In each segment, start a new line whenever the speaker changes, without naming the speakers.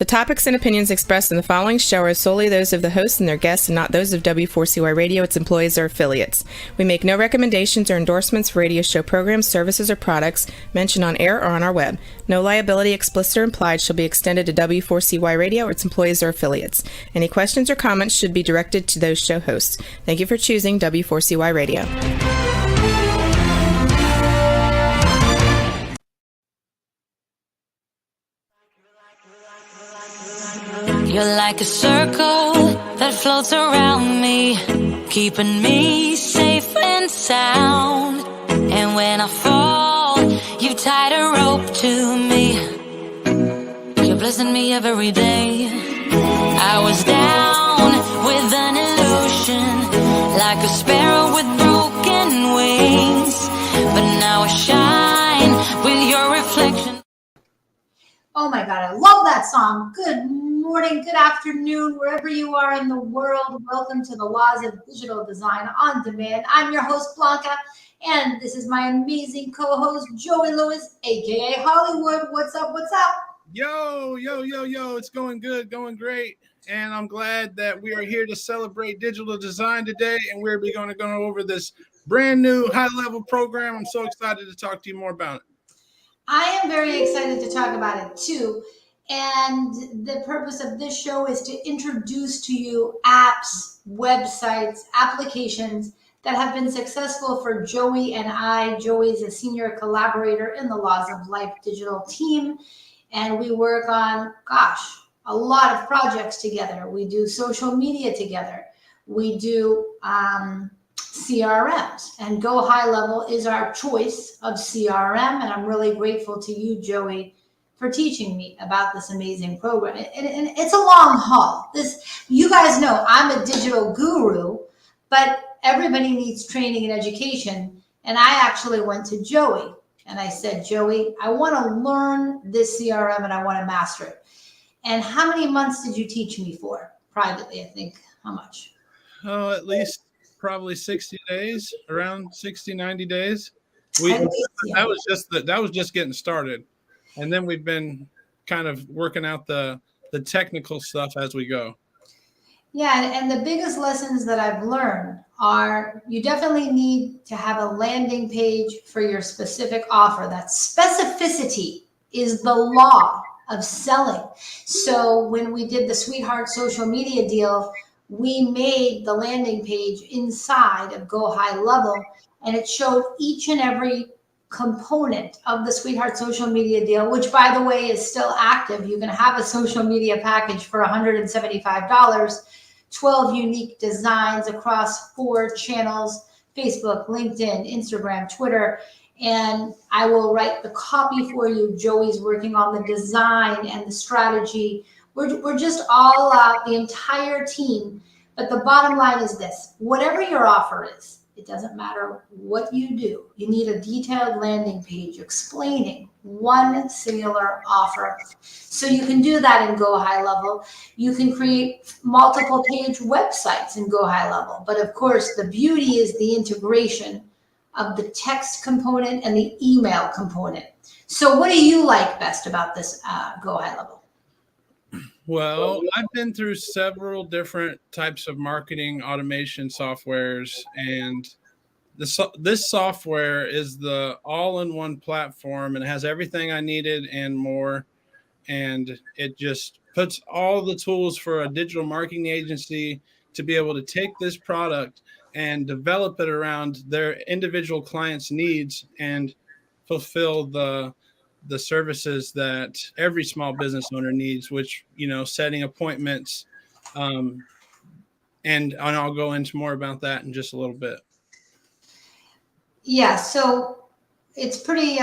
The topics and opinions expressed in the following show are solely those of the hosts and their guests and not those of W4CY Radio, its employees, or affiliates. We make no recommendations or endorsements for radio show programs, services, or products mentioned on air or on our web. No liability, explicit or implied, shall be extended to W4CY Radio or its employees or affiliates. Any questions or comments should be directed to those show hosts. Thank you for choosing W4CY Radio.
You're like a circle that floats around me, keeping me safe and sound. And when I fall, you tied a rope to me. You're blessing me every day. I was down with an illusion, like a sparrow with broken wings, but now I shine with your reflection.
Oh my God, I love that song. Good morning, good afternoon, wherever you are in the world. Welcome to the Laws of Digital Design on Demand. I'm your host, Blanca, and this is my amazing co-host, Joey Lewis, aka Hollywood. What's up? What's up?
Yo, it's going good, going great. And I'm glad that we are here to celebrate digital design today. And we're going to go over this brand new high-level program. I'm so excited to talk to you more about it.
I am very excited to talk about it too. And the purpose of this show is to introduce to you apps, websites, applications that have been successful for Joey and I. Joey is a senior collaborator in the Laws of Life digital team. And we work on, a lot of projects together. We do social media together. We do CRMs, and Go HighLevel is our choice of CRM. And I'm really grateful to you, Joey, for teaching me about this amazing program. And it's a long haul. You guys know I'm a digital guru, but everybody needs training and education. And I actually went to Joey and I said, Joey, I want to learn this CRM and I want to master it. And how many months did you teach me for privately? I think how much?
Oh, at least probably 60 days, around 60, 90 days. That was just getting started. And then we've been kind of working out the technical stuff as we go.
Yeah, and the biggest lessons that I've learned are you definitely need to have a landing page for your specific offer. That specificity is the law of selling. So when we did the Sweetheart social media deal, we made the landing page inside of Go HighLevel, and it showed each and every component of the Sweetheart social media deal, which by the way is still active. You can have a social media package for $175, 12 unique designs across 4 channels: Facebook, LinkedIn, Instagram, Twitter. And I will write the copy for you. Joey's working on the design and the strategy. We're just all the entire team. But the bottom line is this: whatever your offer is, it doesn't matter what you do. You need a detailed landing page explaining one singular offer. So you can do that in Go HighLevel. You can create multiple page websites in Go HighLevel. But of course, the beauty is the integration of the text component and the email component. So what do you like best about this Go HighLevel?
Well, I've been through several different types of marketing automation softwares, and this software is the all-in-one platform, and it has everything I needed and more. And it just puts all the tools for a digital marketing agency to be able to take this product and develop it around their individual clients' needs and fulfill the services that every small business owner needs, which, setting appointments. And I'll go into more about that in just a little bit.
Yeah, so it's pretty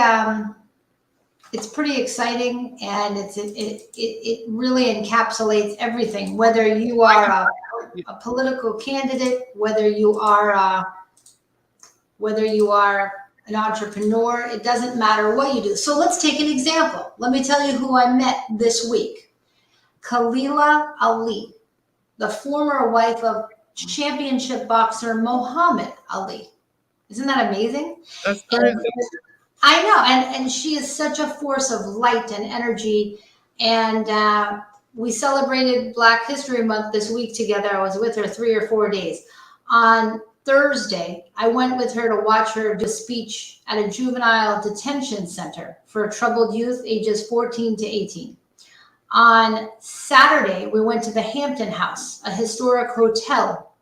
exciting, and it really encapsulates everything. Whether you are a political candidate, whether you are an entrepreneur, it doesn't matter what you do. So let's take an example. Let me tell you who I met this week. Khalila Ali, the former wife of championship boxer Muhammad Ali. Isn't that amazing?
That's crazy.
I know, and she is such a force of light and energy. And we celebrated Black History Month this week together. I was with her 3 or 4 days. On Thursday, I went with her to watch her do a speech at a juvenile detention center for troubled youth ages 14 to 18. On Saturday, we went to the Hampton House, a historic hotel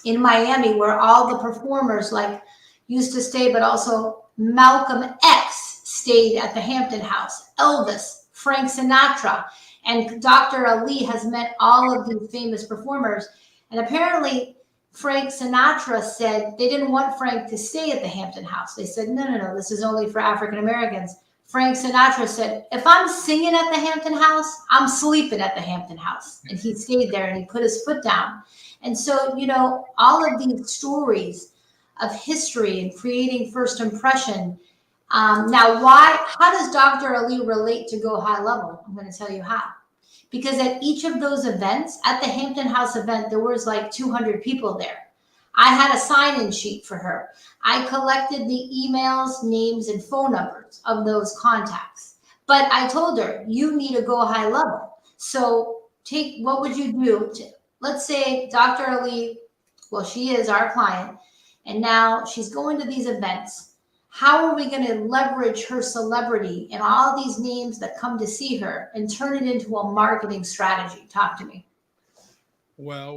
in Miami where all the performers like used to stay, but also Malcolm X stayed at the Hampton House, Elvis, Frank Sinatra, and Dr. Ali has met all of these famous performers. And apparently Frank Sinatra said they didn't want Frank to stay at the Hampton House. They said, no, this is only for African Americans. Frank Sinatra said, if I'm singing at the Hampton House, I'm sleeping at the Hampton House. And he stayed there and he put his foot down. And so, all of these stories of history and creating first impression. Now, how does Dr. Ali relate to Go High Level? I'm going to tell you how. Because at each of those events, at the Hampton House event, there was like 200 people there. I had a sign-in sheet for her. I collected the emails, names, and phone numbers of those contacts. But I told her, you need to go high level. So what would you do? Let's say Dr. Ali, well, she is our client, and now she's going to these events. How are we going to leverage her celebrity and all these names that come to see her and turn it into a marketing strategy? Talk to me.
Well,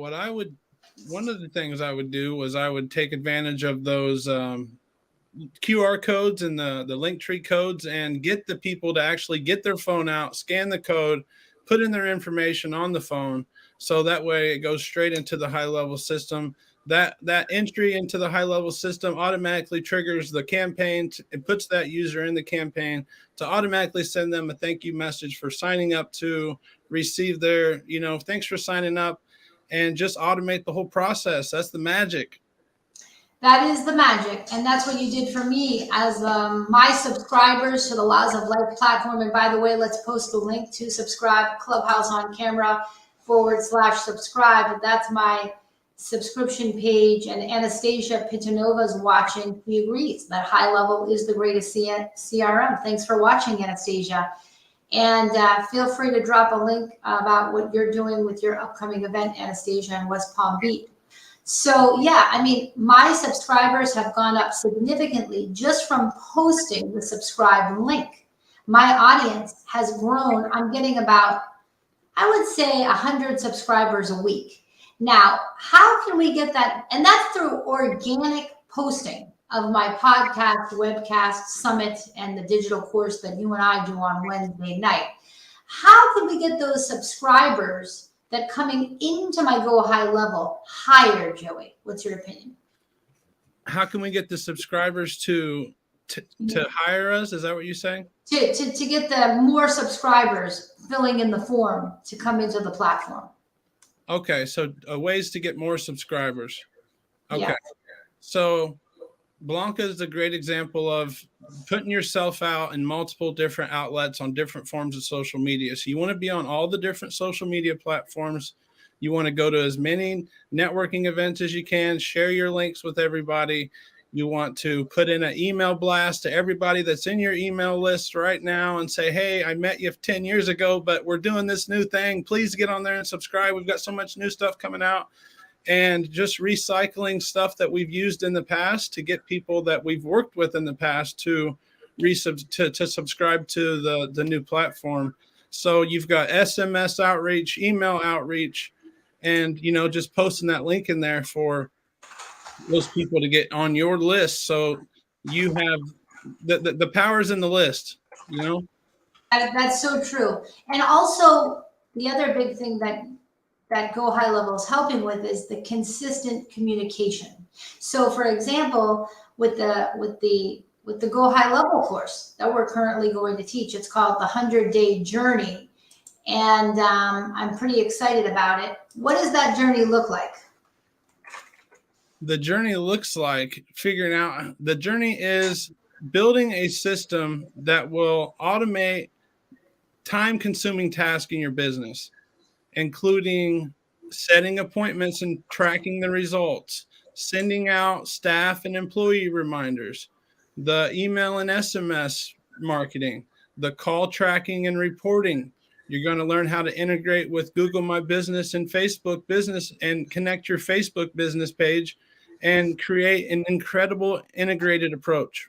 one of the things I would do was I would take advantage of those QR codes and the Linktree codes and get the people to actually get their phone out, scan the code, put in their information on the phone. So that way it goes straight into the high level system. That entry into the high level system automatically triggers the campaign. It puts that user in the campaign to automatically send them a thank you message for signing up to receive their, thanks for signing up, and just automate the whole process. That's the magic.
That is the magic. And that's what you did for me as my subscribers to the Laws of Life platform. And by the way, let's post the link to subscribe, Clubhouse on Camera /subscribe. That's my subscription page. And Anastasia Pitanova is watching. She agrees that high level is the greatest CRM. Thanks for watching, Anastasia. And feel free to drop a link about what you're doing with your upcoming event, Anastasia, in West Palm Beach. So yeah, my subscribers have gone up significantly just from posting the subscribe link. My audience has grown. I'm getting about, I would say, 100 subscribers a week. Now, how can we get that? And that's through organic posting of my podcast, webcast, summit, and the digital course that you and I do on Wednesday night. How can we get those subscribers that coming into my Go High Level higher, Joey? What's your opinion?
How can we get the subscribers to hire us? Is that what you're saying?
To get the more subscribers filling in the form to come into the platform.
Okay, so ways to get more subscribers. Okay,
yeah.
So Blanca is a great example of putting yourself out in multiple different outlets on different forms of social media. So you want to be on all the different social media platforms. You want to go to as many networking events as you can, share your links with everybody. You want to put in an email blast to everybody that's in your email list right now and say, hey, I met you 10 years ago, but we're doing this new thing. Please get on there and subscribe. We've got so much new stuff coming out. And just recycling stuff that we've used in the past to get people that we've worked with in the past to subscribe to the new platform. So you've got SMS outreach, email outreach, and just posting that link in there for those people to get on your list. So you have the powers in the list.
That's so true. And also the other big thing that Go High Level is helping with is the consistent communication. So for example, with the Go High Level course that we're currently going to teach, it's called the 100-Day Journey. And I'm pretty excited about it. What does that journey look like?
The journey looks like the journey is building a system that will automate time-consuming tasks in your business, including setting appointments and tracking the results, sending out staff and employee reminders, the email and SMS marketing, the call tracking and reporting, You're going to learn how to integrate with Google My Business and Facebook Business and connect your Facebook business page and create an incredible integrated approach.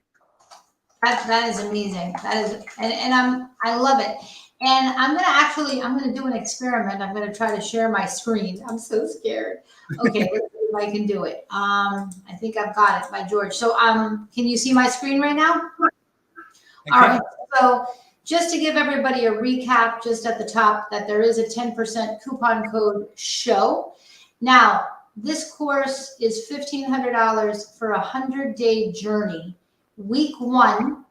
That is amazing. That is, and I love it. And I'm gonna do an experiment. I'm gonna try to share my screen. I'm so scared. Okay, let's see if I can do it. I think I've got it by George. So can you see my screen right now? All right. So just to give everybody a recap, just at the top, that there is a 10% coupon code SHOW. Now, this course is $1,500 for a 100-day journey. Week 1,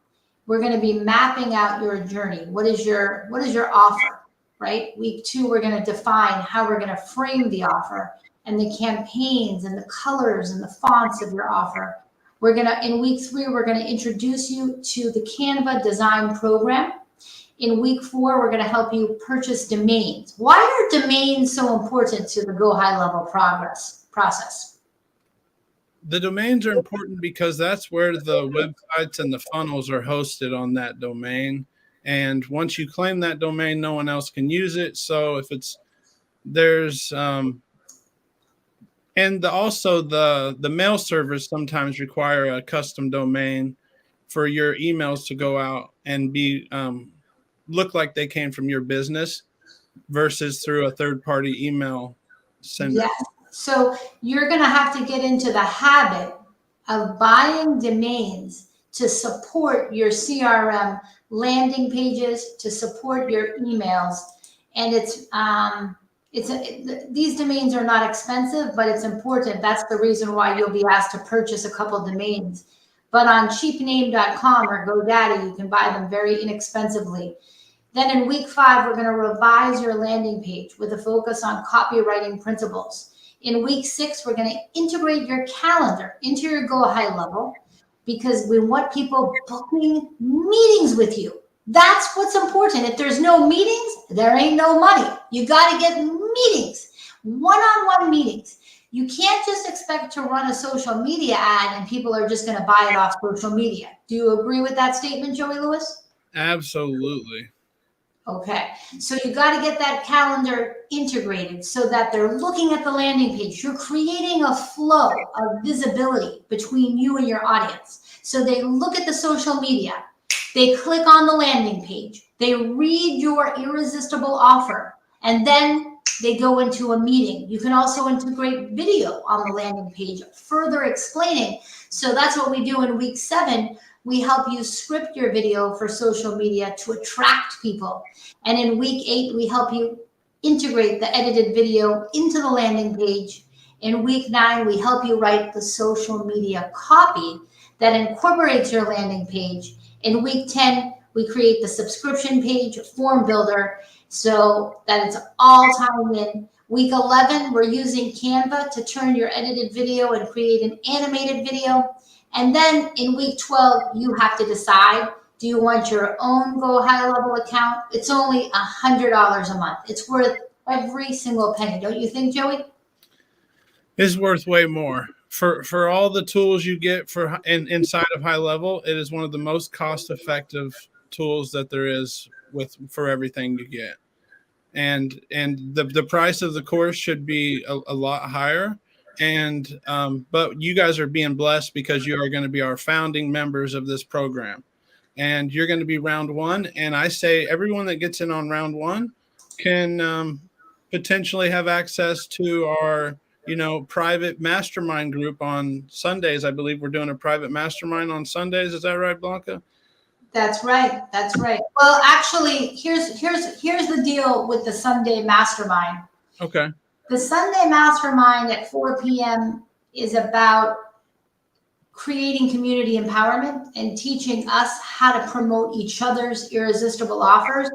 we're going to be mapping out your journey. What is your offer, right? Week 2, we're going to define how we're going to frame the offer and the campaigns and the colors and the fonts of your offer. In week 3, we're going to introduce you to the Canva design program. In week 4, we're going to help you purchase domains. Why are domains so important to the Go HighLevel process?
The domains are important because that's where the websites and the funnels are hosted on that domain. And once you claim that domain, no one else can use it. So if also the mail servers sometimes require a custom domain for your emails to go out and be look like they came from your business versus through a third-party email sender.
Yes. So you're going to have to get into the habit of buying domains to support your CRM landing pages, to support your emails. And these domains are not expensive, but it's important. That's the reason why you'll be asked to purchase a couple domains. But on cheapname.com or GoDaddy, you can buy them very inexpensively. Then in week 5, we're going to revise your landing page with a focus on copywriting principles. In week 6, we're going to integrate your calendar into your Go HighLevel because we want people booking meetings with you. That's what's important. If there's no meetings, there ain't no money. You got to get meetings, one-on-one meetings. You can't just expect to run a social media ad and people are just going to buy it off social media. Do you agree with that statement, Joey Lewis?
Absolutely.
Okay, so you got to get that calendar integrated so that they're looking at the landing page. You're creating a flow of visibility between you and your audience. So they look at the social media, they click on the landing page, they read your irresistible offer, and then they go into a meeting. You can also integrate video on the landing page, further explaining. So that's what we do in week 7. We help you script your video for social media to attract people. And in week 8, we help you integrate the edited video into the landing page. In week 9, we help you write the social media copy that incorporates your landing page. In week 10, we create the subscription page form builder so that it's all tied in. Week 11, we're using Canva to turn your edited video and create an animated video. And then in week 12, you have to decide, do you want your own Go HighLevel account? It's only $100 a month. It's worth every single penny. Don't you think, Joey?
It's worth way more. For all the tools you get inside of HighLevel, it is one of the most cost-effective tools that there is for everything you get. And the price of the course should be a lot higher. But you guys are being blessed because you are going to be our founding members of this program, and you're going to be round 1. And I say everyone that gets in on round 1 can potentially have access to our, private mastermind group on Sundays. I believe we're doing a private mastermind on Sundays. Is that right, Blanca?
That's right. That's right. Well, actually, here's the deal with the Sunday mastermind.
Okay.
The Sunday Mastermind at 4 p.m. is about creating community empowerment and teaching us how to promote each other's irresistible offers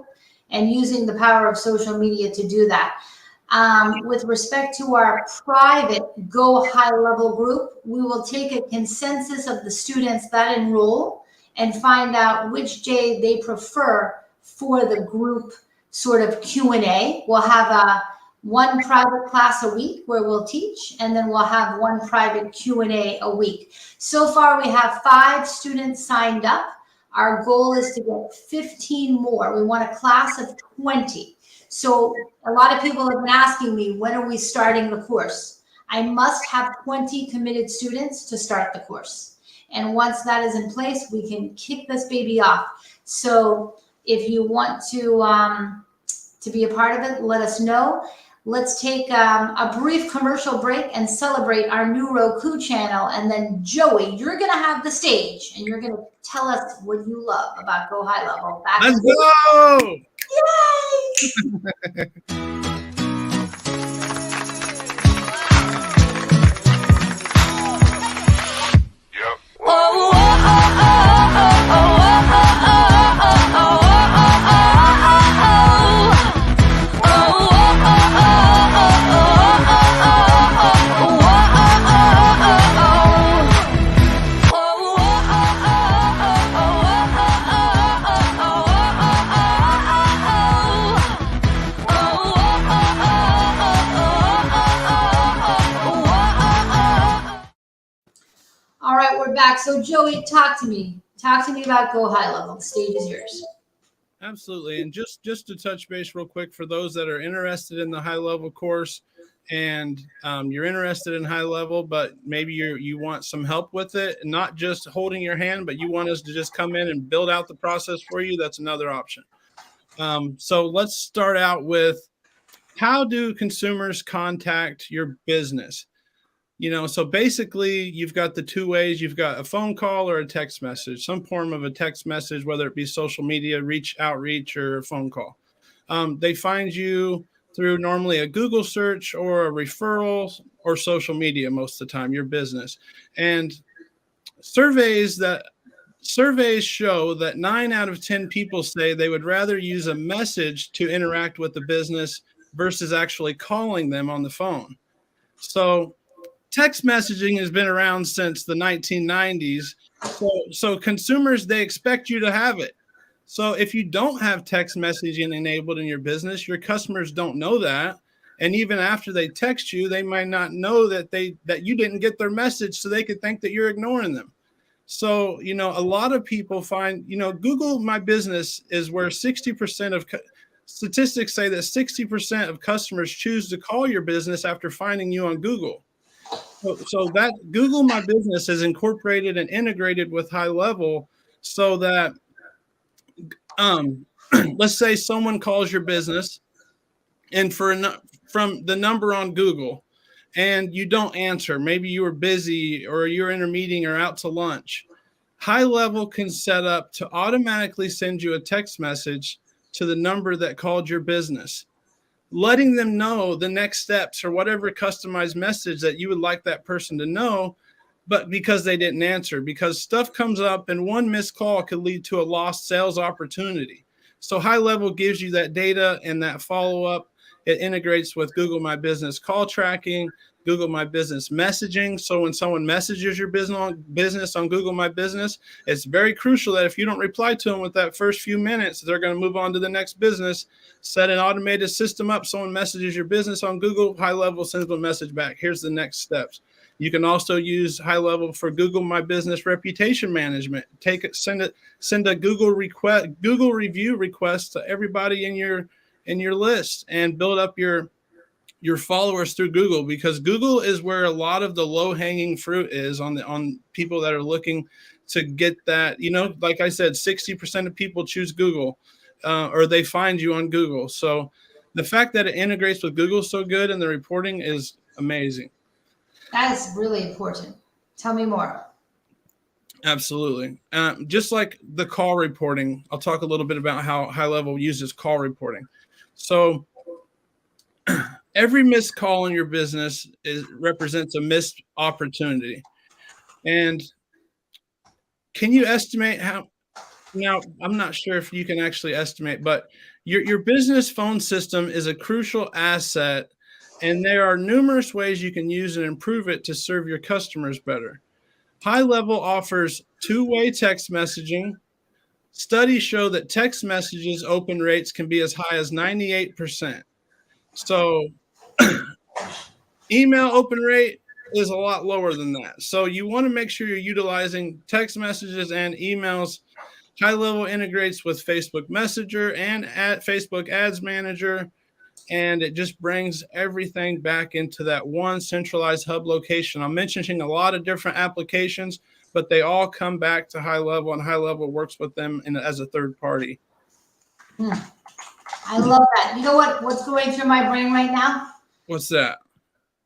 and using the power of social media to do that. With respect to our private Go HighLevel group, we will take a consensus of the students that enroll and find out which day they prefer for the group sort of Q&A. We'll have one private class a week where we'll teach, and then we'll have one private Q&A a week. So far, we have 5 students signed up. Our goal is to get 15 more. We want a class of 20. So a lot of people have been asking me, when are we starting the course? I must have 20 committed students to start the course. And once that is in place, we can kick this baby off. So if you want to be a part of it, let us know. Let's take a brief commercial break and celebrate our new Roku channel. And then Joey, you're going to have the stage and you're going to tell us what you love about Go HighLevel.
Let's go!
Yay! All right, we're back. So Joey, talk to me. Talk to me about Go HighLevel. The stage is yours.
Absolutely. And just to touch base real quick for those that are interested in the HighLevel course and you're interested in HighLevel, but maybe you want some help with it, not just holding your hand, but you want us to just come in and build out the process for you, that's another option. So let's start out with, how do consumers contact your business? So basically you've got the two ways. You've got a phone call or a text message, some form of a text message, whether it be social media, outreach, or a phone call. They find you through normally a Google search or a referral or social media most of the time, your business. And surveys show that 9 out of 10 people say they would rather use a message to interact with the business versus actually calling them on the phone. So text messaging has been around since the 1990s. So consumers, they expect you to have it. So if you don't have text messaging enabled in your business, your customers don't know that. And even after they text you, they might not know that you didn't get their message, so they could think that you're ignoring them. So, a lot of people find, Google My Business is where 60% of statistics say that 60% of customers choose to call your business after finding you on Google. So that Google My Business is incorporated and integrated with HighLevel so that, let's say someone calls your business and from the number on Google and you don't answer, maybe you were busy or you're in a meeting or out to lunch, HighLevel can set up to automatically send you a text message to the number that called your business, letting them know the next steps or whatever customized message that you would like that person to know, but because they didn't answer, because stuff comes up and one missed call could lead to a lost sales opportunity. So HighLevel gives you that data and that follow-up. It integrates with Google My Business call tracking, Google My Business messaging. So when someone messages your business on Google My Business, it's very crucial that if you don't reply to them with that first few minutes, they're going to move on to the next business. Set an automated system up. Someone messages your business on Google, HighLevel sends them a message back. Here's the next steps. You can also use HighLevel for Google My Business reputation management. Send a Google review request to everybody in your list and build up your followers through Google, because Google is where a lot of the low-hanging fruit is on people that are looking to get that. Like I said, 60% of people choose Google or they find you on Google. So the fact that it integrates with Google so good and the reporting is amazing.
That is really important. Tell me more.
Absolutely. Just like the call reporting, I'll talk a little bit about how HighLevel uses call reporting. So every missed call in your business represents a missed opportunity. And can you estimate how? Now, I'm not sure if you can actually estimate, but your business phone system is a crucial asset, and there are numerous ways you can use and improve it to serve your customers better. HighLevel offers two-way text messaging. Studies show that text messages open rates can be as high as 98%. So email open rate is a lot lower than that. So you want to make sure you're utilizing text messages and emails HighLevel integrates with Facebook Messenger and at Facebook Ads Manager, and it just brings everything back into that one centralized hub location. I'm mentioning a lot of different applications, but they all come back to HighLevel, and HighLevel works with them as a third party.
I love that. You know what's going through my brain right now?
What's that?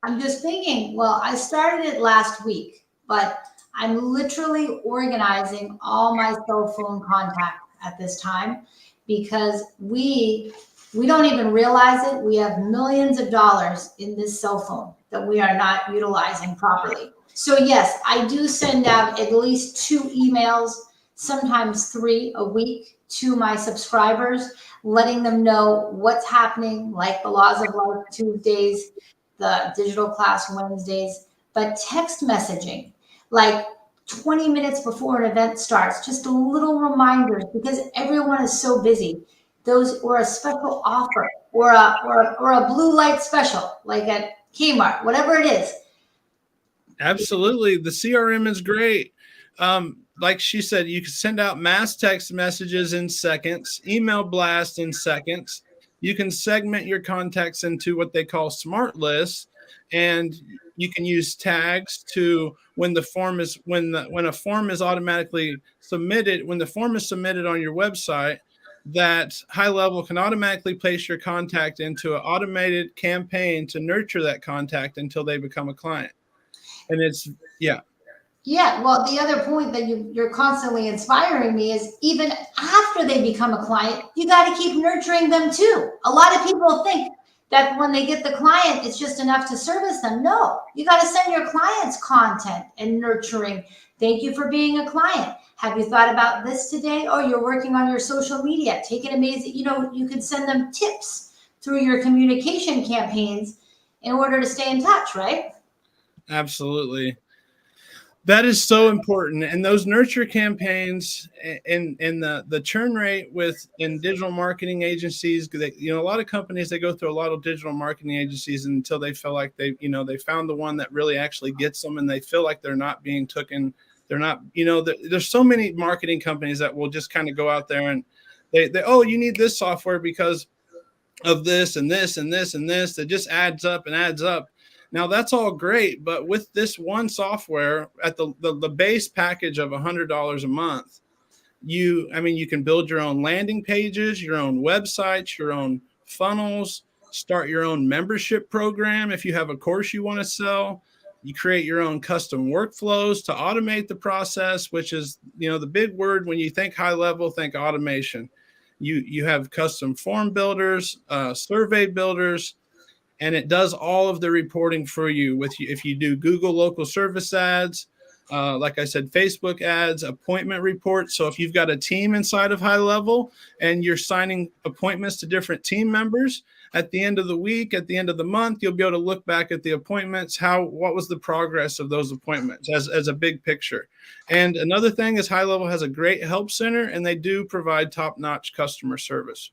I'm just thinking, well, I started it last week, but I'm literally organizing all my cell phone contacts at this time because we don't even realize it. We have millions of dollars in this cell phone that we are not utilizing properly. So yes, I do send out at least 2 emails, sometimes 3 a week to my subscribers, letting them know what's happening, like the Laws of Life Tuesdays, the digital class Wednesdays, but text messaging, like 20 minutes before an event starts, just a little reminders because everyone is so busy. Those, or a special offer, or a blue light special, like at Kmart, whatever it is.
Absolutely. The CRM is great. Like she said, you can send out mass text messages in seconds, email blast in seconds. You can segment your contacts into what they call smart lists, and you can use tags to when a form is automatically submitted, when the form is submitted on your website, that HighLevel can automatically place your contact into an automated campaign to nurture that contact until they become a client. And it's, yeah.
Yeah, well, the other point that you're constantly inspiring me is even after they become a client, you got to keep nurturing them too. A lot of people think that when they get the client, it's just enough to service them. No, you got to send your clients content and nurturing. Thank you for being a client. Have you thought about this today? Oh, you're working on your social media. Take an amazing, you can send them tips through your communication campaigns in order to stay in touch, right?
Absolutely. That is so important. And those nurture campaigns and the churn rate in digital marketing agencies, a lot of companies, they go through a lot of digital marketing agencies until they feel like they found the one that really actually gets them, and they feel like they're not being taken. They're not, there's so many marketing companies that will just kind of go out there and oh, you need this software because of this and this and this and this. That just adds up and adds up. Now that's all great, but with this one software at the base package of $100 a month, you can build your own landing pages, your own websites, your own funnels, start your own membership program. If you have a course you want to sell, you create your own custom workflows to automate the process, which is, the big word when you think HighLevel, think automation. You have custom form builders, survey builders, and it does all of the reporting for you. If you do Google local service ads, like I said, Facebook ads, appointment reports. So if you've got a team inside of HighLevel and you're signing appointments to different team members, at the end of the week, at the end of the month, you'll be able to look back at the appointments. What was the progress of those appointments as a big picture? And another thing is HighLevel has a great help center, and they do provide top-notch customer service.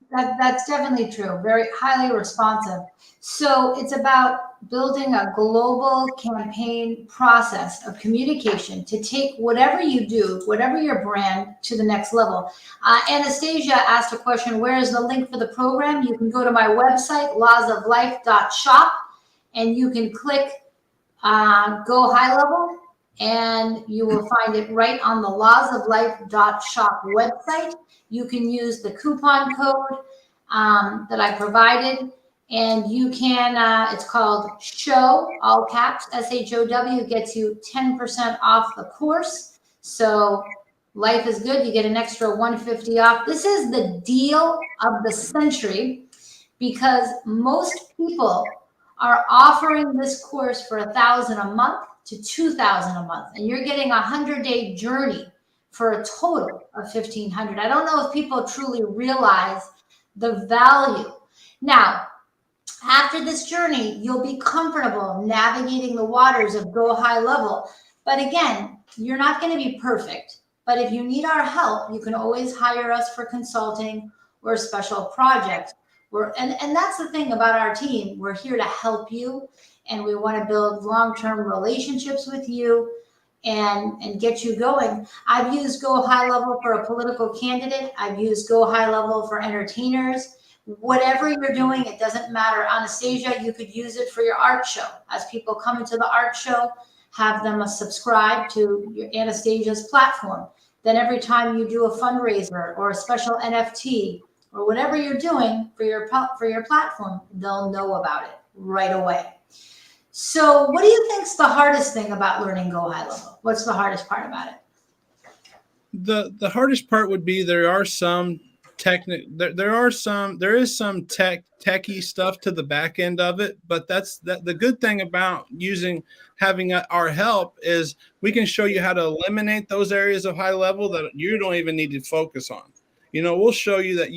That's definitely true. Very highly responsive. So it's about building a global campaign process of communication to take whatever you do, whatever your brand, to the next level. Anastasia asked a question, where is the link for the program? You can go to my website, lawsoflife.shop, and you can click Go HighLevel, and you will find it right on the lawsoflife.shop website. You can use the coupon code that I provided, and you can, it's called SHOW, all caps, SHOW, gets you 10% off the course. So life is good. You get an extra $150 off. This is the deal of the century because most people are offering this course for $1,000 a month to $2,000 a month, and you're getting a 100-day journey for a total of $1,500. I don't know if people truly realize the value. Now, after this journey, you'll be comfortable navigating the waters of Go HighLevel. But again, you're not going to be perfect. But if you need our help, you can always hire us for consulting or a special project. And that's the thing about our team. We're here to help you, and we want to build long-term relationships with you. and get you going. I've used Go HighLevel for a political candidate. I've used Go HighLevel for entertainers. Whatever you're doing, it doesn't matter. Anastasia, you could use it for your art show. As people come into the art show, have them subscribe to your Anastasia's platform. Then every time you do a fundraiser or a special NFT or whatever you're doing for your platform, they'll know about it right away. So what do you think's the hardest thing about learning Go HighLevel? What's the hardest part about it?
The hardest part would be there is some techie stuff to the back end of it, but the good thing about having our help is we can show you how to eliminate those areas of high level that you don't even need to focus on. We'll show you that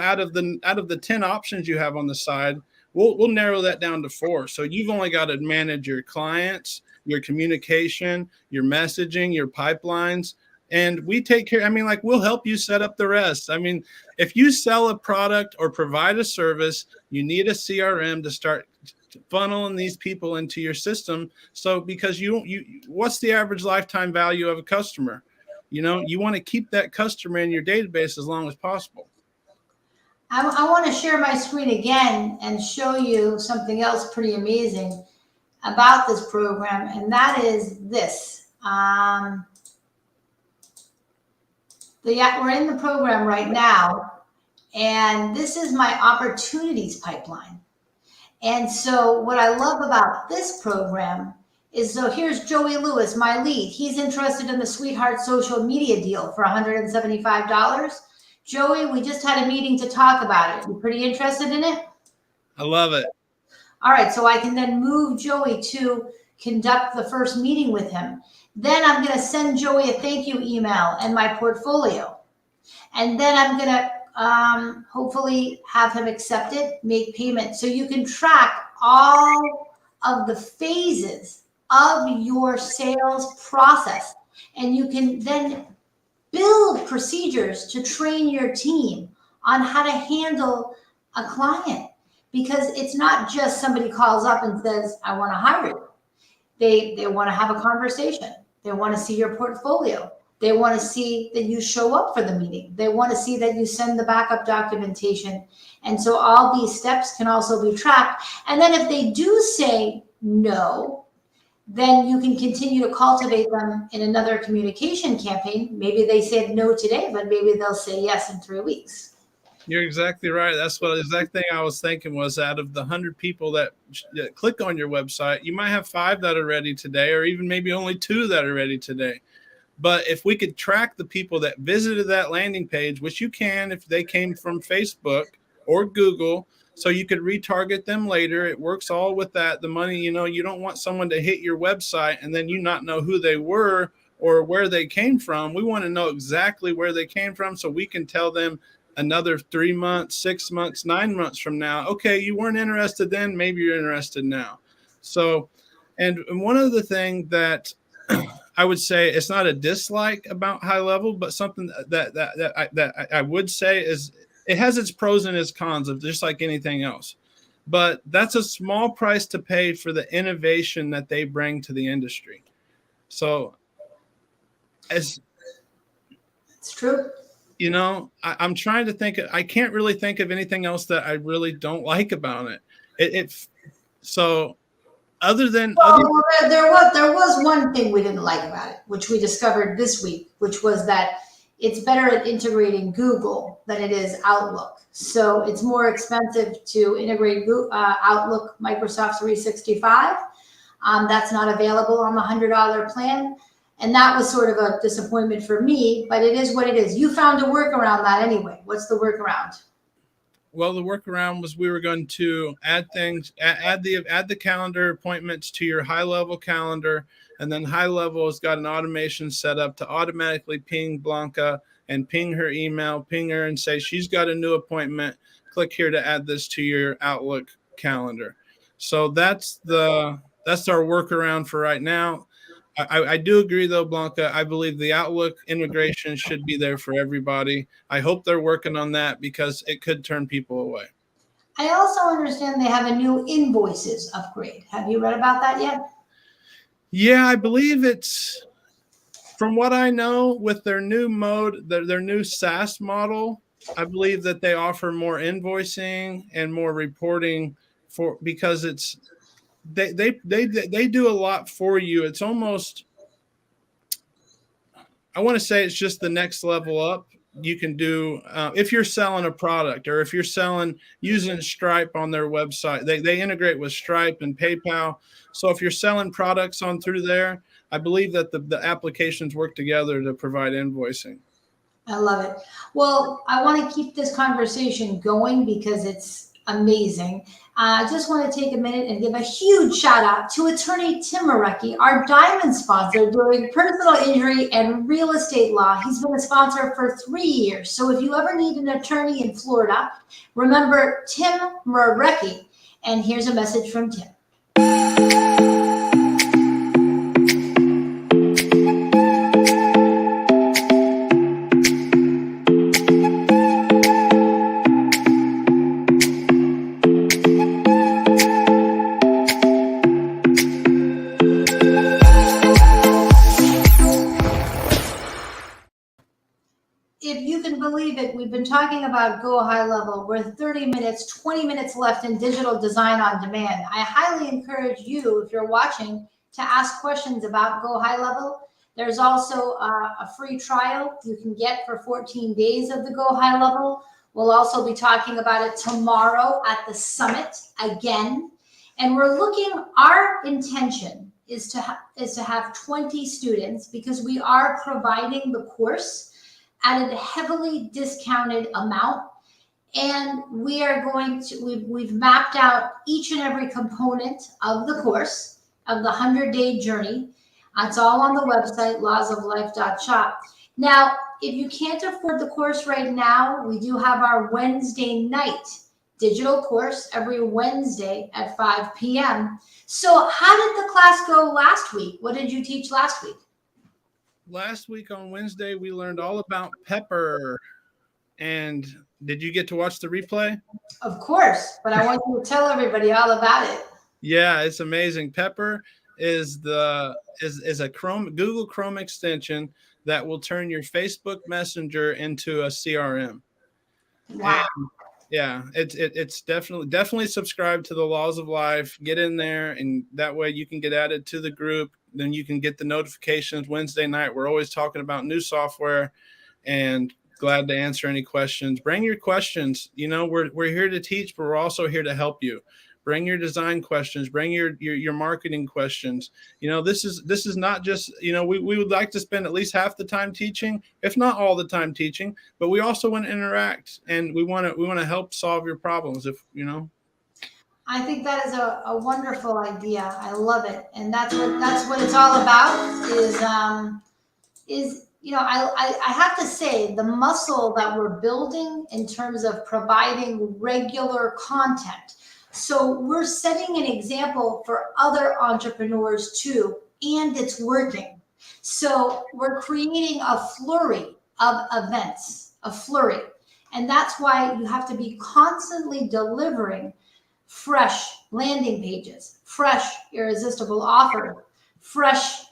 out of the 10 options you have on the side, we'll narrow that down to 4. So you've only got to manage your clients, your communication, your messaging, your pipelines. And we take care. We'll help you set up the rest. If you sell a product or provide a service, you need a CRM to start funneling these people into your system. So because what's the average lifetime value of a customer? You want to keep that customer in your database as long as possible.
I want to share my screen again and show you something else pretty amazing about this program, and that is this. We're in the program right now, and this is my opportunities pipeline. And so what I love about this program is, so here's Joey Lewis, my lead. He's interested in the Sweetheart social media deal for $175. Joey, we just had a meeting to talk about it. You pretty interested in it?
I love it.
All right, so I can then move Joey to conduct the first meeting with him. Then I'm going to send Joey a thank you email and my portfolio. And then I'm going to hopefully have him accept it, make payment. So you can track all of the phases of your sales process. And you can then build procedures to train your team on how to handle a client. Because it's not just somebody calls up and says, I want to hire you. They want to have a conversation. They want to see your portfolio. They want to see that you show up for the meeting. They want to see that you send the backup documentation. And so all these steps can also be tracked. And then if they do say no, then you can continue to cultivate them in another communication campaign. Maybe they said no today, but maybe they'll say yes in 3 weeks.
You're exactly right. That's what the exact thing I was thinking was, out of the 100 people that click on your website, you might have 5 that are ready today, or even maybe only 2 that are ready today. But if we could track the people that visited that landing page, which you can if they came from Facebook or Google, so you could retarget them later. It works all with that. The money, you don't want someone to hit your website and then you not know who they were or where they came from. We want to know exactly where they came from so we can tell them another 3 months, 6 months, 9 months from now, okay, you weren't interested then, maybe you're interested now. So, and one of the things that I would say, it's not a dislike about high level, but something that I would say is it has its pros and its cons, of just like anything else. But that's a small price to pay for the innovation that they bring to the industry. So, it's
true.
I'm trying to think. I can't really think of anything else that I really don't like about it. So other than
there was one thing we didn't like about it, which we discovered this week, which was that it's better at integrating Google than it is Outlook. So it's more expensive to integrate Outlook Microsoft 365. That's not available on the $100 plan. And that was sort of a disappointment for me, but it is what it is. You found a workaround that anyway. What's the workaround?
Well, the workaround was we were going to add the calendar appointments to your high level calendar. And then high level has got an automation set up to automatically ping Blanca and ping her email, ping her and say, she's got a new appointment. Click here to add this to your Outlook calendar. So that's our workaround for right now. I do agree, though, Blanca. I believe the Outlook integration should be there for everybody. I hope they're working on that because it could turn people away.
I also understand they have a new invoices upgrade. Have you read about that yet?
Yeah, I believe it's From what I know, with their new mode, their new SaaS model, I believe that they offer more invoicing and more reporting because they do a lot for you. It's almost, I want to say it's just the next level up. You can do if you're selling a product, or if you're selling using Stripe on their website. They integrate with Stripe and PayPal. So if you're selling products on through there, I believe that the applications work together to provide invoicing.
I love it. Well, I want to keep this conversation going because it's amazing. I just want to take a minute and give a huge shout out to attorney Tim Marecki, our diamond sponsor doing personal injury and real estate law. He's been a sponsor for 3 years. So if you ever need an attorney in Florida, remember Tim Marecki. And here's a message from Tim. If you can believe it, we've been talking about Go HighLevel. We're 30 minutes, 20 minutes left in digital design on demand. I highly encourage you, if you're watching, to ask questions about Go HighLevel. There's also a free trial you can get for 14 days of the Go HighLevel. We'll also be talking about it tomorrow at the summit again. And we're looking, our intention is to have 20 students, because we are providing the course at a heavily discounted amount. And we are going to, we've mapped out each and every component of the course, of the 100-day journey. It's all on the website, lawsoflife.shop. Now, if you can't afford the course right now, we do have our Wednesday night digital course every Wednesday at 5 p.m. So how did the class go last week? What did you teach last week?
Last week on Wednesday, we learned all about pepper. And did you get to watch the replay?
Of course, but I want you to tell everybody all about it.
Yeah, it's amazing. Pepper is a Google Chrome extension that will turn your Facebook Messenger into a CRM.
Wow.
And yeah, it's definitely subscribe to the Laws of Life. Get in there, and that way you can get added to the group. Then you can get the notifications Wednesday night. We're always talking about new software, and glad to answer any questions. Bring your questions. You know, we're here to teach, but we're also here to help you. Bring your design questions. Bring your marketing questions. You know, this is not just, you know, we would like to spend at least half the time teaching, if not all the time teaching, but we also want to interact, and we want to help solve your problems. If you know.
I think that is a wonderful idea. I love it, and that's what it's all about. Is you know, I have to say, the muscle that we're building in terms of providing regular content. So we're setting an example for other entrepreneurs too, and it's working. So we're creating a flurry of events, and that's why you have to be constantly delivering fresh landing pages, fresh irresistible offers, fresh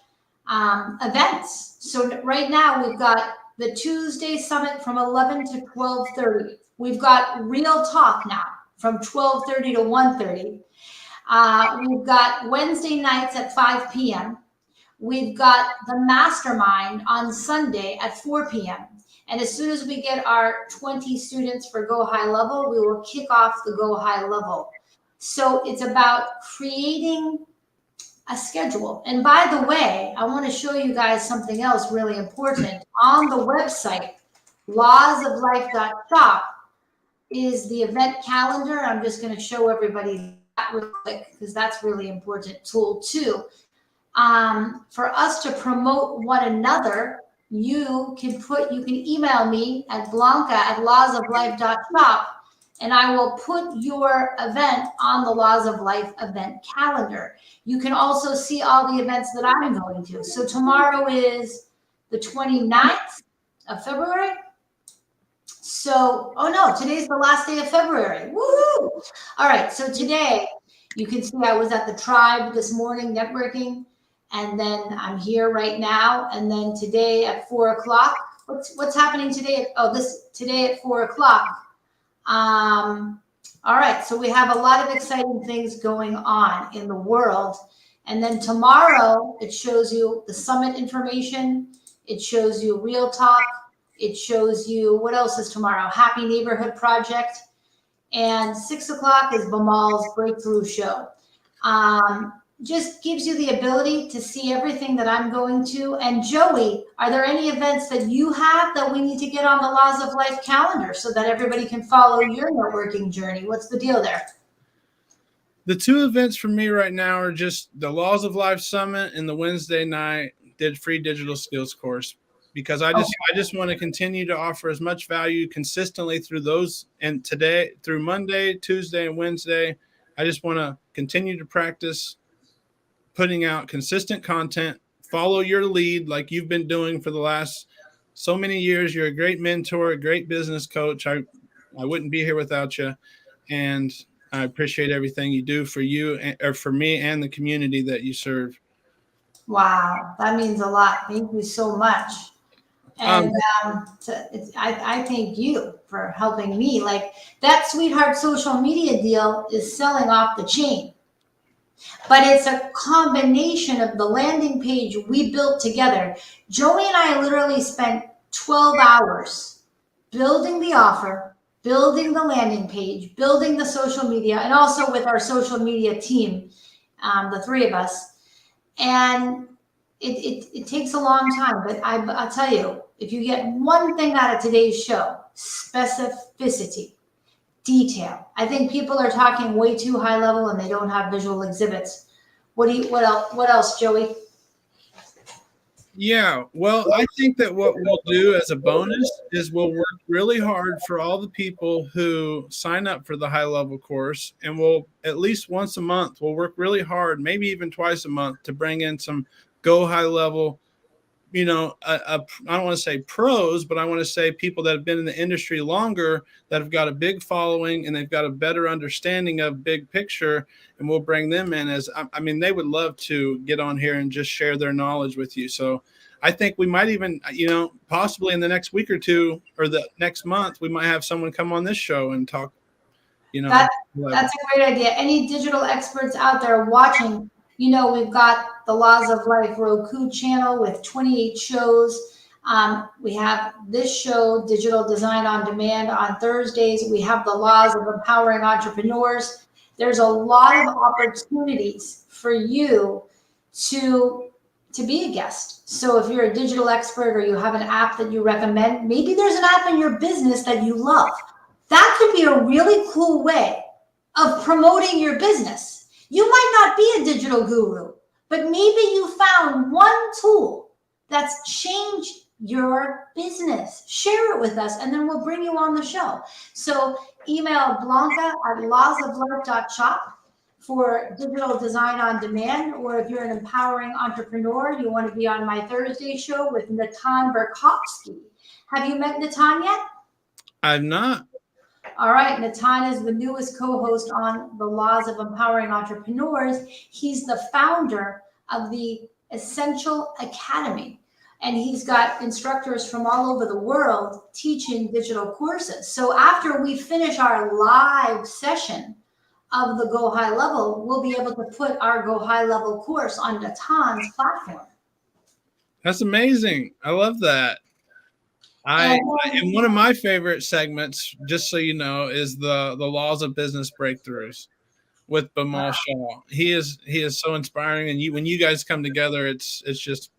events. So right now we've got the Tuesday summit from 11 to 12:30. We've got Real Talk now from 12:30 to 1:30. We've got Wednesday nights at 5 p.m. We've got the mastermind on Sunday at 4 p.m. And as soon as we get our 20 students for Go HighLevel, we will kick off the Go HighLevel. So it's about creating a schedule. And by the way, I want to show you guys something else really important. On the website, lawsoflife.shop, is the event calendar. I'm just going to show everybody that real quick, because that's really important tool too. For us to promote one another, you can email me at Blanca at lawsoflife.shop, and I will put your event on the Laws of Life event calendar. You can also see all the events that I'm going to. So tomorrow is the 29th of February. So, oh no, today's the last day of February. Woohoo! All right, so today you can see I was at the Tribe this morning networking. And then I'm here right now. And then today at 4 o'clock, what's happening today? Today at 4 o'clock. All right. So we have a lot of exciting things going on in the world. And then tomorrow it shows you the summit information. It shows you Real Talk. It shows you, what else is tomorrow? Happy Neighborhood Project. And 6 o'clock is Bamal's Breakthrough Show. Just gives you the ability to see everything that I'm going to. And Joey, are there any events that you have that we need to get on the Laws of Life calendar so that everybody can follow your networking journey? What's the deal there?
The two events for me right now are just the Laws of Life Summit and the Wednesday night free digital skills course, because I just want to continue to offer as much value consistently through those. And today, through Monday, Tuesday, and Wednesday, I just want to continue to practice putting out consistent content, follow your lead like you've been doing for the last so many years. You're a great mentor, a great business coach. I wouldn't be here without you. And I appreciate everything you do for you or for me and the community that you serve.
Wow, that means a lot. Thank you so much. And I thank you for helping me. Like, that Sweetheart social media deal is selling off the chain. But it's a combination of the landing page we built together. Joey and I literally spent 12 hours building the offer, building the landing page, building the social media, and also with our social media team, the three of us. And it takes a long time, but I'll tell you, if you get one thing out of today's show, specificity, detail. I think people are talking way too high level and they don't have visual exhibits. What else, Joey?
Yeah, well, I think that what we'll do as a bonus is we'll work really hard for all the people who sign up for the high level course, and we'll at least once a month, we'll work really hard, maybe even twice a month, to bring in some Go HighLevel, I don't want to say pros, but I want to say people that have been in the industry longer, that have got a big following and they've got a better understanding of big picture. And we'll bring them in they would love to get on here and just share their knowledge with you. So I think we might even, possibly in the next week or two or the next month, we might have someone come on this show and talk,
That's a great idea. Any digital experts out there watching, we've got the Laws of Life Roku channel with 28 shows. We have this show, Digital Design on Demand, on Thursdays. We have the Laws of Empowering Entrepreneurs. There's a lot of opportunities for you to be a guest. So if you're a digital expert or you have an app that you recommend, maybe there's an app in your business that you love. That could be a really cool way of promoting your business. You might not be a digital guru, but maybe you found one tool that's changed your business. Share it with us, and then we'll bring you on the show. So email Blanca at lawsoflife.shop for digital design on demand, or if you're an empowering entrepreneur, you want to be on my Thursday show with Natan Berkovsky. Have you met Natan yet?
I've not.
All right, Natan is the newest co-host on the Laws of Empowering Entrepreneurs. He's the founder of the Essential Academy, and he's got instructors from all over the world teaching digital courses. So after we finish our live session of the Go High Level, we'll be able to put our Go High Level course on Natan's platform.
That's amazing. I love that. And one of my favorite segments, just so you know, is the Laws of Business Breakthroughs with Bamal Shaw. He is so inspiring, and when you guys come together, it's just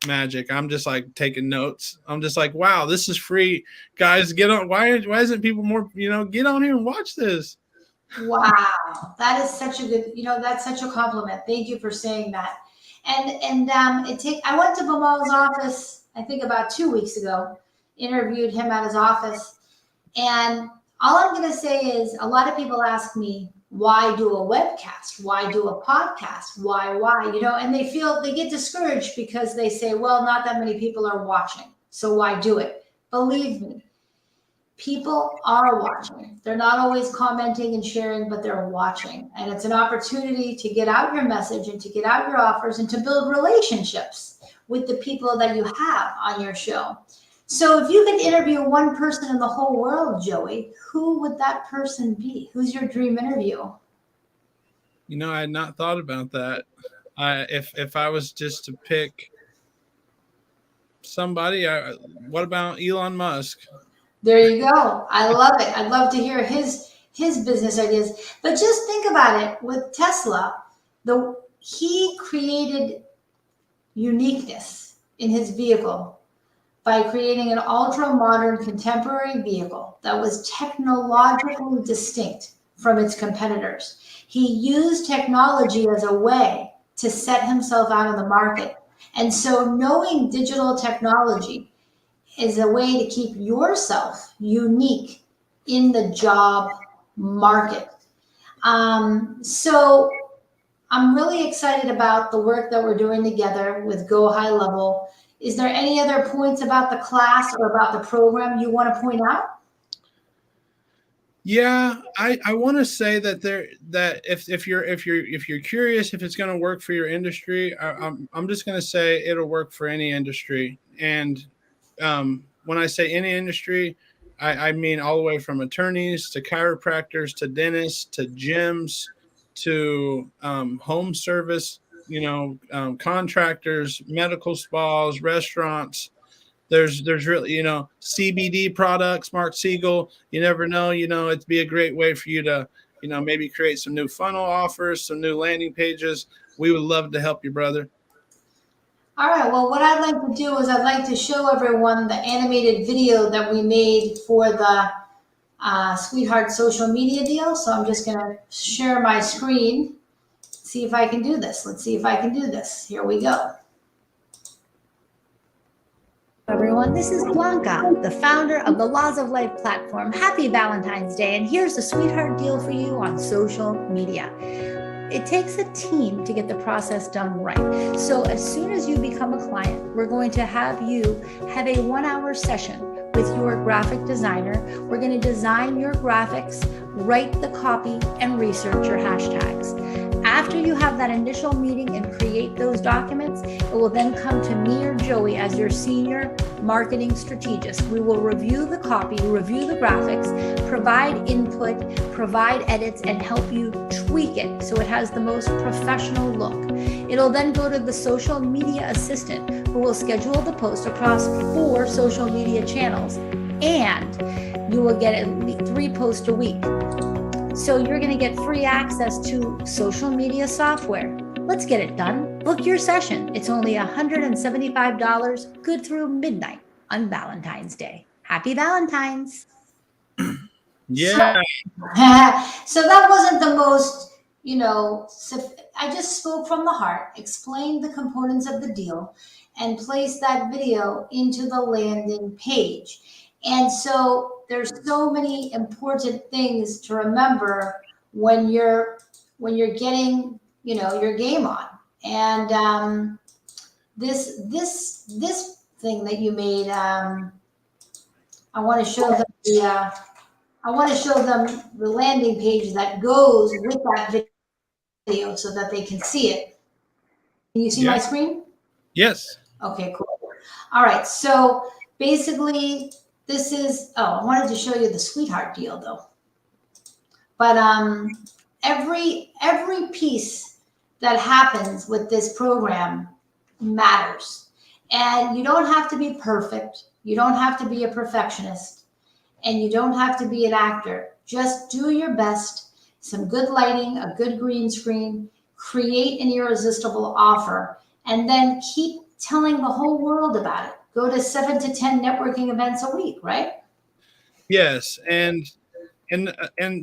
magic. I'm just like taking notes. I'm just like, wow, this is free, guys. Get on. Why isn't people more? Get on here and watch this.
Wow, that is such a good. That's such a compliment. Thank you for saying that. And I went to Bamal's office, I think about 2 weeks ago. Interviewed him at his office, and all I'm going to say is, a lot of people ask me, why do a webcast? Why do a podcast? Why, and they get discouraged because they say, well, not that many people are watching, so why do it? Believe me, People are watching. They're not always commenting and sharing, but they're watching. And it's an opportunity to get out your message and to get out your offers and to build relationships with the people that you have on your show. So if you could interview one person in the whole world, Joey, who would that person be? Who's your dream interview?
You know, I had not thought about that. If I was just to pick somebody, what about Elon Musk?
There you go. I love it. I'd love to hear his business ideas. But just think about it with Tesla. He created uniqueness in his vehicle by creating an ultra modern contemporary vehicle that was technologically distinct from its competitors. He used technology as a way to set himself out in the market. And so knowing digital technology is a way to keep yourself unique in the job market. So I'm really excited about the work that we're doing together with Go HighLevel. Is there any other points about the class or about the program you want to point out?
Yeah, I want to say that if you're curious if it's going to work for your industry, I'm just going to say it'll work for any industry. And when I say any industry, I mean all the way from attorneys to chiropractors to dentists to gyms to home service, contractors, medical spas, restaurants. There's really, CBD products, Mark Siegel. You never know, it'd be a great way for you to, maybe create some new funnel offers, some new landing pages. We would love to help you, brother.
All right. Well, what I'd like to do is I'd like to show everyone the animated video that we made for the Sweetheart social media deal. So I'm just going to share my screen, see if I can do this. Let's see if I can do this. Here we go.
Everyone, this is Blanca, the founder of the Laws of Life platform. Happy Valentine's Day, and here's the Sweetheart deal for you on social media. It takes a team to get the process done right. So as soon as you become a client, we're going to have you have a 1-hour session with your graphic designer. We're going to design your graphics, write the copy, and research your hashtags. After you have that initial meeting and create those documents, it will then come to me or Joey as your senior marketing strategist. We will review the copy, review the graphics, provide input, provide edits, and help you tweak it so it has the most professional look. It'll then go to the social media assistant who will schedule the post across 4 social media channels, and you will get at least 3 posts a week. So you're going to get free access to social media software. Let's get it done. Book your session. It's only $175, good through midnight on Valentine's Day. Happy Valentine's.
Yeah.
So that wasn't the most, I just spoke from the heart, explained the components of the deal, and placed that video into the landing page. And so there's so many important things to remember when you're getting, your game on. And this thing that you made, I want to show them the landing page that goes with that video so that they can see it. Can you see my screen?
Yes.
Okay, cool. All right. So basically, this is, I wanted to show you the Sweetheart deal though. But every piece that happens with this program matters. And you don't have to be perfect. You don't have to be a perfectionist. And you don't have to be an actor. Just do your best, some good lighting, a good green screen, create an irresistible offer, and then keep telling the whole world about it. Go to 7 to 10 networking events a week, right? Yes.
And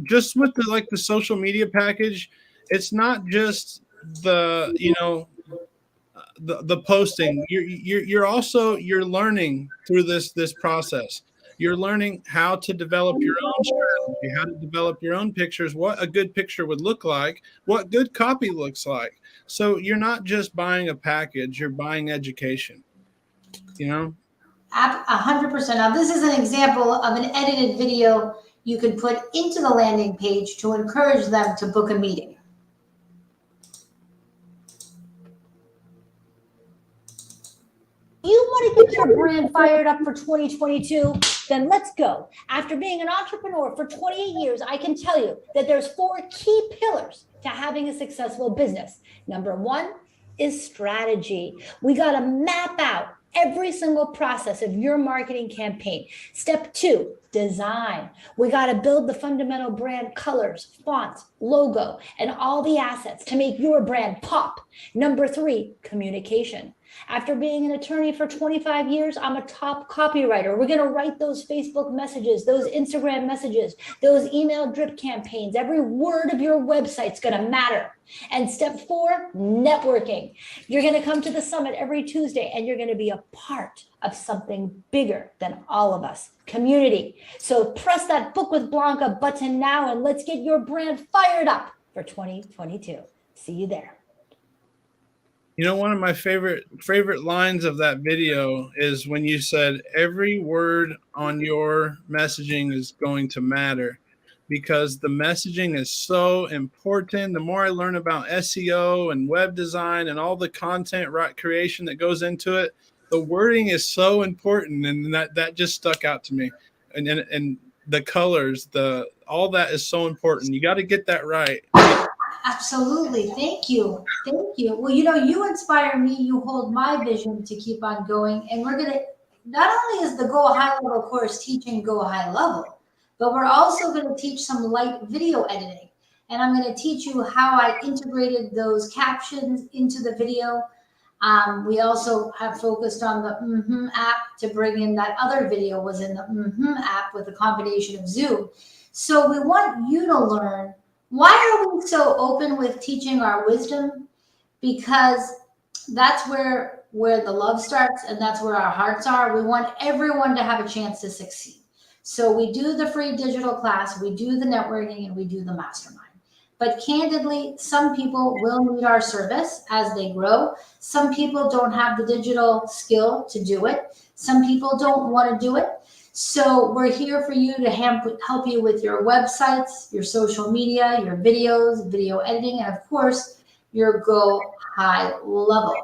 just with the social media package, it's not just the posting. You're learning through this process. You're learning how to develop your own strategy, how to develop your own pictures, what a good picture would look like, what good copy looks like. So you're not just buying a package, you're buying education,
100%. Now, this is an example of an edited video you could put into the landing page to encourage them to book a meeting.
You want to get your brand fired up for 2022? Then let's go. After being an entrepreneur for 28 years, I can tell you that there's 4 key pillars to having a successful business. Number 1 is strategy. We got to map out every single process of your marketing campaign. Step 2, design. We got to build the fundamental brand colors, fonts, logo, and all the assets to make your brand pop. Number 3, communication. After being an attorney for 25 years, I'm a top copywriter. We're going to write those Facebook messages, those Instagram messages, those email drip campaigns. Every word of your website's going to matter. And step 4, networking. You're going to come to the summit every Tuesday and you're going to be a part of something bigger than all of us, community. So press that book with Blanca button now and let's get your brand fired up for 2022. See you there.
You know, one of my favorite lines of that video is when you said every word on your messaging is going to matter, because the messaging is so important. The more I learn about SEO and web design and all the content creation that goes into it, the wording is so important, and that just stuck out to me. And the colors, all that is so important. You got to get that right.
Absolutely. Thank you. Thank you. Well, you know, you inspire me. You hold my vision to keep on going. And we're going to, not only is the Go HighLevel course teaching Go HighLevel, but we're also going to teach some light video editing. And I'm going to teach you how I integrated those captions into the video. We also have focused on the app to bring in that other video was in the app with a combination of Zoom. So we want you to learn. Why are we so open with teaching our wisdom? Because that's where the love starts and that's where our hearts are. We want everyone to have a chance to succeed. So we do the free digital class, we do the networking, and we do the mastermind. But candidly, some people will need our service as they grow. Some people don't have the digital skill to do it. Some people don't want to do it. So we're here for you to help you with your websites, your social media, your videos, video editing, and of course, your Go HighLevel.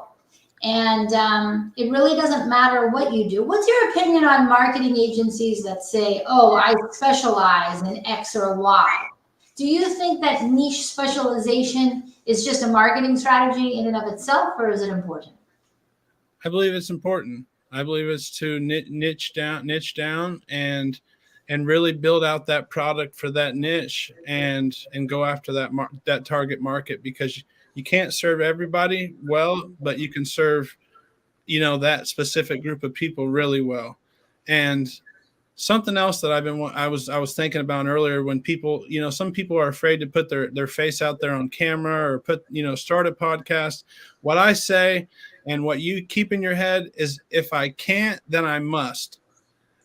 And it really doesn't matter what you do. What's your opinion on marketing agencies that say, oh, I specialize in X or Y? Do you think that niche specialization is just a marketing strategy in and of itself, or is it important?
I believe it's important. I believe it's to niche down and really build out that product for that niche and go after that target market, because you can't serve everybody well, but you can serve, that specific group of people really well. And something else that I was thinking about earlier, when people, some people are afraid to put their face out there on camera or start a podcast. What I say and what you keep in your head is, if I can't, then I must.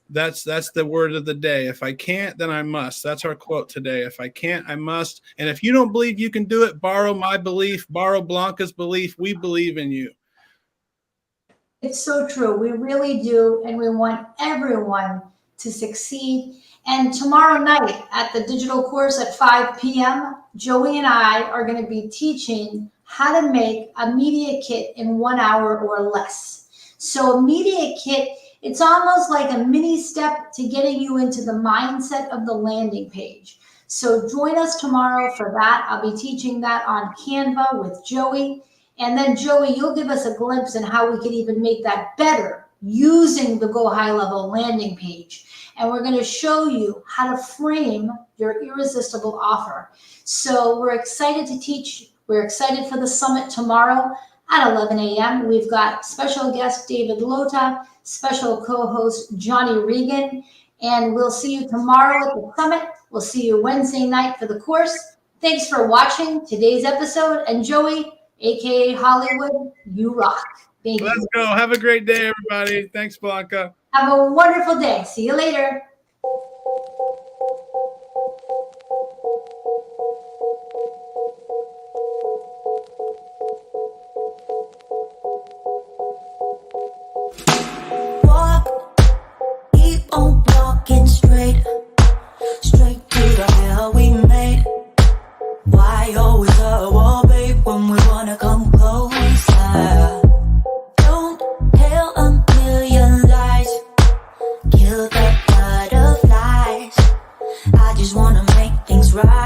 That's the word of the day. If I can't, then I must. That's our quote today. If I can't, I must. And if you don't believe you can do it, borrow my belief, borrow Blanca's belief. We believe in you.
It's so true. We really do. And we want everyone to succeed. And tomorrow night at the digital course at 5 p.m., Joey and I are going to be teaching how to make a media kit in 1 hour or less. So a media kit, it's almost like a mini step to getting you into the mindset of the landing page. So join us tomorrow for that. I'll be teaching that on Canva with Joey. And then Joey, you'll give us a glimpse in how we can even make that better using the Go HighLevel landing page. And we're going to show you how to frame your irresistible offer. So we're excited to teach. We're excited for the summit tomorrow at 11 a.m. We've got special guest David Lota, special co-host Johnny Regan, and we'll see you tomorrow at the summit. We'll see you Wednesday night for the course. Thanks for watching today's episode. And Joey, aka Hollywood, you rock. Thank you.
Let's go. Have a great day, everybody. Thanks, Blanca.
Have a wonderful day. See you later.
Walk things right.